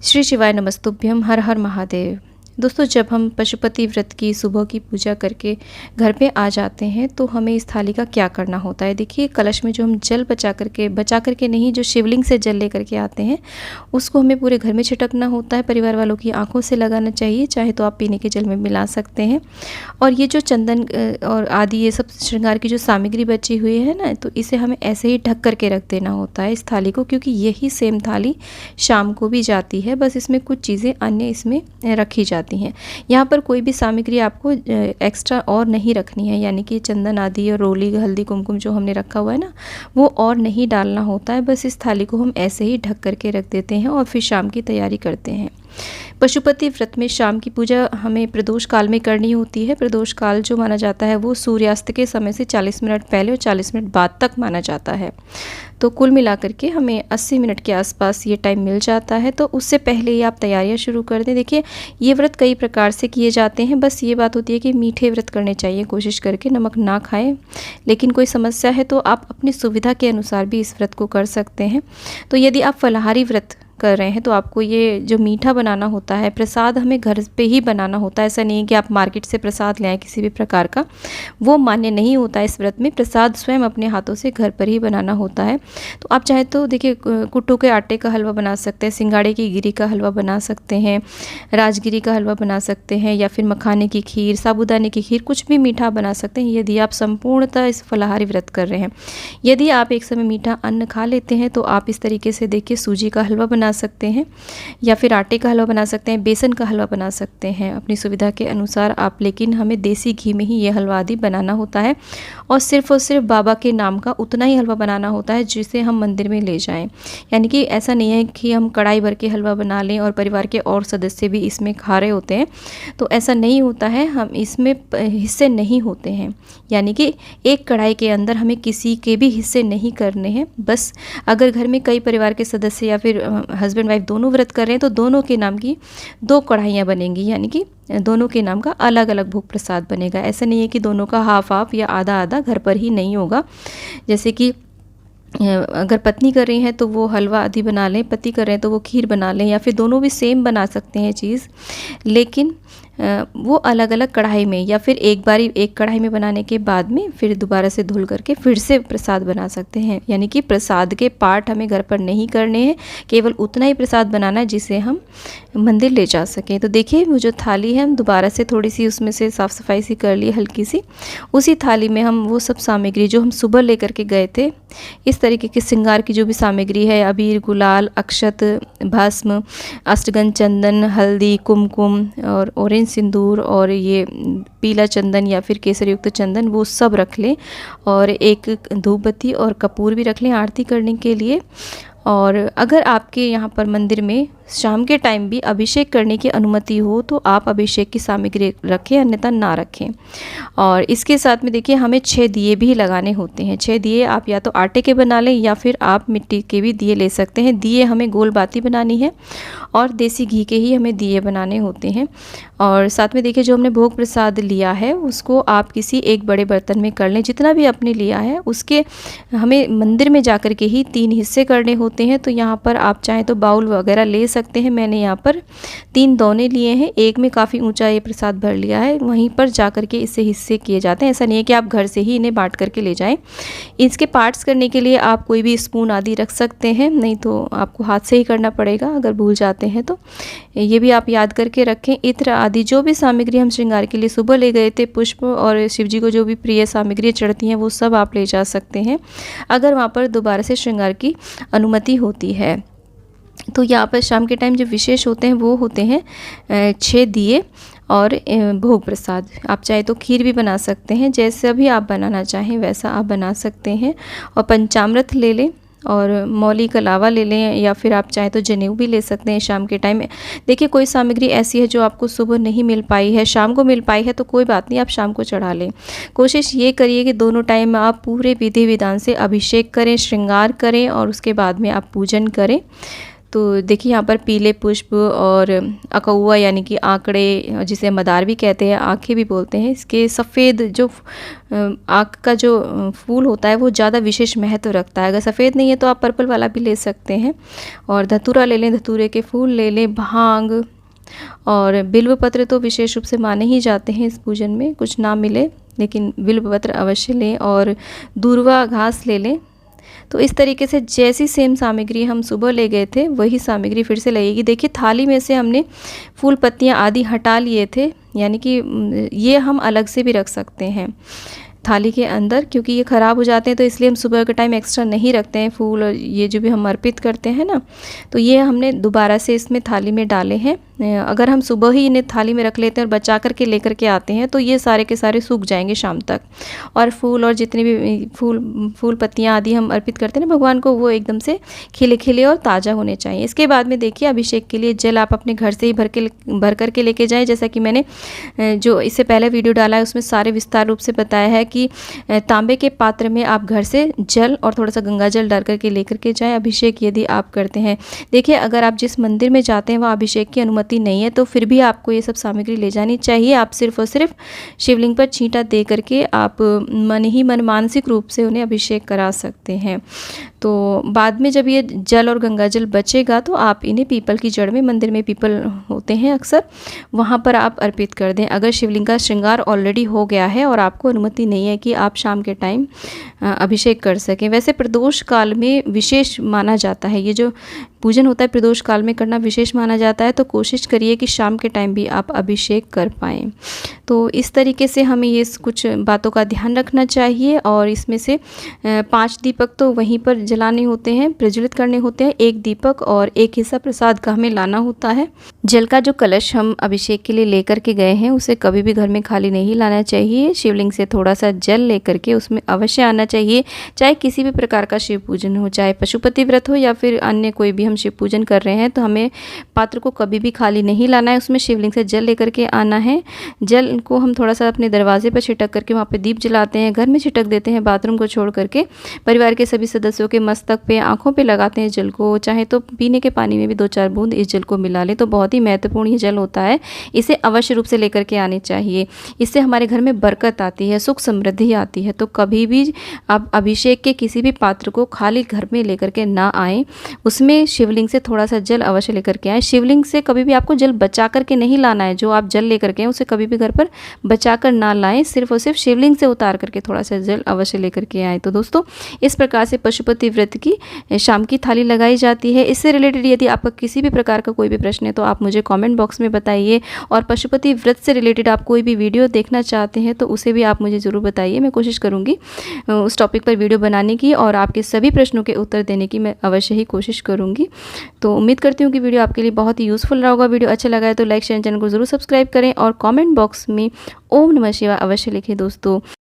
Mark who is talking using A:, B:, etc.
A: श्री शिवाय नमस्तुभ्यम। हर हर महादेव। दोस्तों, जब हम पशुपति व्रत की सुबह की पूजा करके घर पे आ जाते हैं तो हमें इस थाली का क्या करना होता है। देखिए, कलश में जो हम जल बचा करके नहीं, जो शिवलिंग से जल लेकर के आते हैं उसको हमें पूरे घर में छिड़कना होता है। परिवार वालों की आंखों से लगाना चाहिए, चाहे तो आप पीने के जल में मिला सकते हैं। और ये जो चंदन और आदि ये सब श्रृंगार की जो सामग्री बची हुई है ना, तो इसे हमें ऐसे ही ढक करके रख देना होता है इस थाली को, क्योंकि यही सेम थाली शाम को भी जाती है। बस इसमें कुछ चीज़ें अन्य इसमें रखी जाती हैं। यहाँ पर कोई भी सामग्री आपको एक्स्ट्रा और नहीं रखनी है, यानी कि चंदन आदि और रोली, हल्दी, कुमकुम जो हमने रखा हुआ है ना, वो और नहीं डालना होता है। बस इस थाली को हम ऐसे ही ढक करके रख देते हैं और फिर शाम की तैयारी करते हैं। पशुपति व्रत में शाम की पूजा हमें प्रदोष काल में करनी होती है। प्रदोष काल जो माना जाता है वो सूर्यास्त के समय से 40 मिनट पहले और 40 मिनट बाद तक माना जाता है। तो कुल मिलाकर के हमें 80 मिनट के आसपास ये टाइम मिल जाता है। तो उससे पहले ही आप तैयारियां शुरू कर दें। देखिए, ये व्रत कई प्रकार से किए जाते हैं। बस ये बात होती है कि मीठे व्रत करने चाहिए, कोशिश करके नमक ना खाएं। लेकिन कोई समस्या है तो आप अपनी सुविधा के अनुसार भी इस व्रत को कर सकते हैं। तो यदि आप फलाहारी व्रत कर रहे हैं तो आपको ये जो मीठा बनाना होता है, प्रसाद हमें घर पे ही बनाना होता है। ऐसा नहीं है कि आप मार्केट से प्रसाद ले आएँ किसी भी प्रकार का, वो मान्य नहीं होता है इस व्रत में। प्रसाद स्वयं अपने हाथों से घर पर ही बनाना होता है। तो आप चाहे तो देखिए, कुट्टू के आटे का हलवा बना सकते हैं, सिंगाड़े की गिरी का हलवा बना सकते हैं, राजगिरी का हलवा बना सकते हैं, या फिर मखाने की खीर, साबूदाने की खीर, कुछ भी मीठा बना सकते हैं यदि आप संपूर्णतः इस फलाहारी व्रत कर रहे हैं। यदि आप एक समय मीठा अन्न खा लेते हैं तो आप इस तरीके से देखिए सूजी का हलवा बना सकते हैं, या फिर आटे का हलवा बना सकते हैं, बेसन का हलवा बना सकते हैं, अपनी सुविधा के अनुसार आप। लेकिन हमें देसी घी में ही ये हलवा आदि बनाना होता है और सिर्फ बाबा के नाम का उतना ही हलवा बनाना होता है जिसे हम मंदिर में ले जाएं। यानी कि ऐसा नहीं है कि हम कढ़ाई भर के हलवा बना लें और परिवार के और सदस्य भी इसमें खा रहे होते हैं, तो ऐसा नहीं होता है। हम इसमें हिस्से नहीं होते हैं, यानी कि एक कढ़ाई के अंदर हमें किसी के भी हिस्से नहीं करने हैं। बस अगर घर में कई परिवार के सदस्य या फिर हस्बैंड वाइफ दोनों व्रत कर रहे हैं तो दोनों के नाम की 2 कढ़ाइयाँ बनेंगी, यानी कि दोनों के नाम का अलग अलग भोग प्रसाद बनेगा। ऐसा नहीं है कि दोनों का हाफ हाफ या आधा आधा घर पर ही नहीं होगा। जैसे कि अगर पत्नी कर रही हैं तो वो हलवा आदि बना लें, पति कर रहे हैं तो वो खीर बना लें, या फिर दोनों भी सेम बना सकते हैं चीज़, लेकिन वो अलग अलग कढ़ाई में, या फिर एक बारी एक कढ़ाई में बनाने के बाद में फिर दोबारा से धुल करके फिर से प्रसाद बना सकते हैं। यानी कि प्रसाद के पार्ट हमें घर पर नहीं करने हैं, केवल उतना ही प्रसाद बनाना है जिसे हम मंदिर ले जा सकें। तो देखिए, वो जो थाली है हम दोबारा से थोड़ी सी उसमें से साफ़ सफाई सी कर ली हल्की सी। उसी थाली में हम वो सब सामग्री जो हम सुबह लेकर के गए थे, इस तरीके के श्रृंगार की जो भी सामग्री है, अबीर, गुलाल, अक्षत, भस्म, अष्टगंध, चंदन, हल्दी, कुमकुम और ऑरेंज सिंदूर और ये पीला चंदन या फिर केसर युक्त चंदन, वो सब रख लें। और एक धूप बत्ती और कपूर भी रख लें आरती करने के लिए। और अगर आपके यहाँ पर मंदिर में शाम के टाइम भी अभिषेक करने की अनुमति हो तो आप अभिषेक की सामग्री रखें, अन्यथा ना रखें। और इसके साथ में देखिए, हमें 6 दिए भी लगाने होते हैं। 6 दिए आप या तो आटे के बना लें या फिर आप मिट्टी के भी दिए ले सकते हैं। दिए हमें गोल बाती बनानी है और देसी घी के ही हमें दिए बनाने होते हैं। और साथ में देखिए, जो हमने भोग प्रसाद लिया है उसको आप किसी एक बड़े बर्तन में कर लें। जितना भी आपने लिया है उसके हमें मंदिर में जाकर के ही 3 हिस्से करने होते हैं। तो यहाँ पर आप चाहें तो बाउल वगैरह ले सकते हैं। मैंने यहाँ पर 3 दोने लिए हैं। एक में काफ़ी ऊंचा ये प्रसाद भर लिया है, वहीं पर जा करके इससे हिस्से किए जाते हैं। ऐसा नहीं है कि आप घर से ही इन्हें बांट करके ले जाएं। इसके पार्ट्स करने के लिए आप कोई भी स्पून आदि रख सकते हैं, नहीं तो आपको हाथ से ही करना पड़ेगा अगर भूल जाते हैं तो। ये भी आप याद करके रखें। इत्र आदि जो भी सामग्री हम श्रृंगार के लिए सुबह ले गए थे, पुष्प और शिव जी को जो भी प्रिय सामग्री चढ़ती हैं, वो सब आप ले जा सकते हैं अगर वहाँ पर दोबारा से श्रृंगार की अनुमति होती है। तो यहाँ पर शाम के टाइम जो विशेष होते हैं वो होते हैं 6 दिए और भोग प्रसाद। आप चाहे तो खीर भी बना सकते हैं, जैसे भी आप बनाना चाहें वैसा आप बना सकते हैं। और पंचामृत ले लें और मौली का लावा ले लें, या फिर आप चाहे तो जनेऊ भी ले सकते हैं शाम के टाइम में। देखिए, कोई सामग्री ऐसी है जो आपको सुबह नहीं मिल पाई है, शाम को मिल पाई है, तो कोई बात नहीं, आप शाम को चढ़ा लें। कोशिश ये करिए कि दोनों टाइम में आप पूरे विधि विधान से अभिषेक करें, श्रृंगार करें और उसके बाद में आप पूजन करें। तो देखिए यहाँ पर पीले पुष्प और अकौआ यानी कि आंकड़े, जिसे मदार भी कहते हैं, आँखें भी बोलते हैं, इसके सफ़ेद जो आँख का जो फूल होता है वो ज़्यादा विशेष महत्व रखता है। अगर सफ़ेद नहीं है तो आप पर्पल वाला भी ले सकते हैं। और धतूरा ले लें, धतूरे के फूल ले लें, भांग और बिल्व पत्र तो विशेष रूप से माने ही जाते हैं इस पूजन में, कुछ ना मिले लेकिन बिल्व पत्र अवश्य लें, और दूर्वा घास ले लें। तो इस तरीके से जैसी सेम सामग्री हम सुबह ले गए थे वही सामग्री फिर से लगेगी। देखिए थाली में से हमने फूल पत्तियाँ आदि हटा लिए थे, यानी कि ये हम अलग से भी रख सकते हैं थाली के अंदर, क्योंकि ये ख़राब हो जाते हैं, तो इसलिए हम सुबह के टाइम एक्स्ट्रा नहीं रखते हैं फूल। और ये जो भी हम अर्पित करते हैं ना, तो ये हमने दोबारा से इसमें थाली में डाले हैं। अगर हम सुबह ही इन्हें थाली में रख लेते हैं और बचा करके लेकर के आते हैं तो ये सारे के सारे सूख जाएंगे शाम तक। और फूल और जितने भी फूल पत्तियाँ आदि हम अर्पित करते हैं ना भगवान को, वो एकदम से खिले खिले और ताज़ा होने चाहिए। इसके बाद में देखिए अभिषेक के लिए जल आप अपने घर से ही भर करके लेके जाएँ। जैसा कि मैंने जो इससे पहले वीडियो डाला है उसमें सारे विस्तार रूप से बताया है कि तांबे के पात्र में आप घर से जल और थोड़ा सा गंगा जल डाल करके लेकर के जाएँ अभिषेक यदि आप करते हैं। देखिए अगर आप जिस मंदिर में जाते हैं वहाँ अभिषेक की अनुमति नहीं है तो फिर भी आपको ये सब सामग्री ले जानी चाहिए। आप सिर्फ और सिर्फ शिवलिंग पर छींटा दे करके आप मन ही मन मानसिक रूप से उन्हें अभिषेक करा सकते हैं। तो बाद में जब ये जल और गंगा जल बचेगा तो आप इन्हें पीपल की जड़ में, मंदिर में पीपल होते हैं अक्सर, वहाँ पर आप अर्पित कर दें। अगर शिवलिंग का श्रृंगार ऑलरेडी हो गया है और आपको अनुमति नहीं है कि आप शाम के टाइम अभिषेक कर सकें। वैसे प्रदोष काल में विशेष माना जाता है, ये जो पूजन होता है प्रदोष काल में करना विशेष माना जाता है, तो कोशिश करिए कि शाम के टाइम भी आप अभिषेक कर पाएँ। तो इस तरीके से हमें ये कुछ बातों का ध्यान रखना चाहिए। और इसमें से 5 दीपक तो वहीं पर जलाने होते हैं, प्रज्वलित करने होते हैं। 1 दीपक और 1 हिस्सा प्रसाद का हमें लाना होता है। जल का जो कलश हम अभिषेक के लिए लेकर के गए हैं उसे कभी भी घर में खाली नहीं लाना चाहिए। शिवलिंग से थोड़ा सा जल लेकर के उसमें अवश्य आना चाहिए। चाहे किसी भी प्रकार का शिव पूजन हो, चाहे पशुपति व्रत हो या फिर अन्य कोई भी हम शिव पूजन कर रहे हैं, तो हमें पात्र को कभी भी खाली नहीं लाना है। उसमें शिवलिंग से जल लेकर के आना है। जल को हम थोड़ा सा अपने दरवाजे पर छिटक करके वहाँ पे दीप जलाते हैं, घर में छिटक देते हैं, बाथरूम को छोड़ करके परिवार के सभी सदस्यों के मस्तक पे, आँखों पे लगाते हैं जल को। चाहे तो पीने के पानी में भी 2-4 बूंद इस जल को मिला लें, तो बहुत ही महत्वपूर्ण ये जल होता है। इसे अवश्य रूप से लेकर के आने चाहिए। इससे हमारे घर में बरकत आती है, सुख समृद्धि आती है। तो कभी भी आप अभिषेक के किसी भी पात्र को खाली घर में लेकर के ना आएँ, उसमें शिवलिंग से थोड़ा सा जल अवश्य लेकर के आएँ। शिवलिंग से कभी भी आपको जल बचा करके नहीं लाना है। जो आप जल लेकर के आएँ उसे कभी भी घर पर बचा कर ना लाएं, सिर्फ और सिर्फ शिवलिंग से उतार करके थोड़ा सा जल अवश्य लेकर के आएँ। तो दोस्तों इस प्रकार से पशुपति व्रत की शाम की थाली लगाई जाती है। इससे रिलेटेड यदि आपका किसी भी प्रकार का कोई भी प्रश्न है तो आप मुझे कमेंट बॉक्स में बताइए। और पशुपति व्रत से रिलेटेड आप कोई भी वीडियो देखना चाहते हैं तो उसे भी आप मुझे ज़रूर बताइए। मैं कोशिश करूँगी उस टॉपिक पर वीडियो बनाने की और आपके सभी प्रश्नों के उत्तर देने की मैं अवश्य ही कोशिश करूँगी। तो उम्मीद करती हूँ कि वीडियो आपके लिए बहुत ही यूज़फुल रहा होगा। वीडियो अच्छा लगा है तो लाइक शेयर, चैनल को ज़रूर सब्सक्राइब करें और कमेंट बॉक्स में ओम नमः शिवाय अवश्य लिखें दोस्तों।